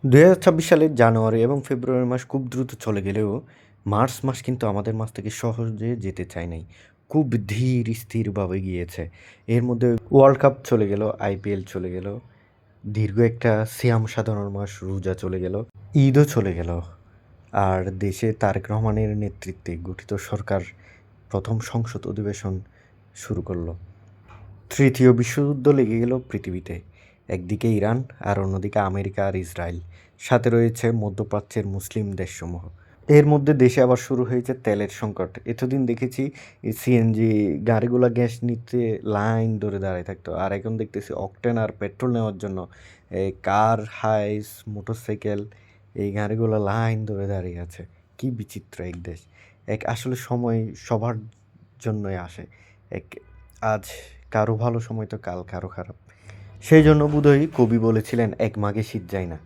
২০২৬ সালের জানুয়ারি এবং ফেব্রুয়ারি মাস খুব দ্রুত চলে গেলেও মার্চ মাস কিন্তু আমাদের মাঝ থেকে সহজে যেতে চায় নাই। খুব ধীর স্থিরভাবে গিয়েছে। এর মধ্যে ওয়ার্ল্ড কাপ চলে গেল, আইপিএল চলে গেল, দীর্ঘ একটা সিয়াম সাধনার মাস রোজা চলে গেল, ঈদও চলে গেল। আর দেশে তারেক রহমানের নেতৃত্বে গঠিত সরকার প্রথম সংসদ অধিবেশন শুরু করলো। তৃতীয় বিশ্বযুদ্ধ লেগে গেল পৃথিবীতে। একদিকে ইরান আর অন্যদিকে আমেরিকা আর ইসরায়েল। সাথে রয়েছে মধ্যপ্রাচ্যের মুসলিম দেশসমূহ। এর মধ্যে দেশে আবার শুরু হয়েছে তেলের সংকট। এতদিন দেখেছি এই সিএনজি গাড়িগুলা গ্যাস নিতে লাইন ধরে দাঁড়ায় থাকতো। আর এখন দেখতেছি অকটেন আর পেট্রোল নেওয়ার জন্য এই কার, হাইস, মোটরসাইকেল এই গাড়িগুলো লাইন ধরে দাঁড়িয়ে আছে। কি বিচিত্র এক দেশ! আসলে সময় সবার জন্যই আসে। এক আজ কারো ভালো সময় তো কাল কারো খারাপ। সেই জন্য বোধহয় কবি বলেছিলেন, "এক মাঘে শীত যায় না।"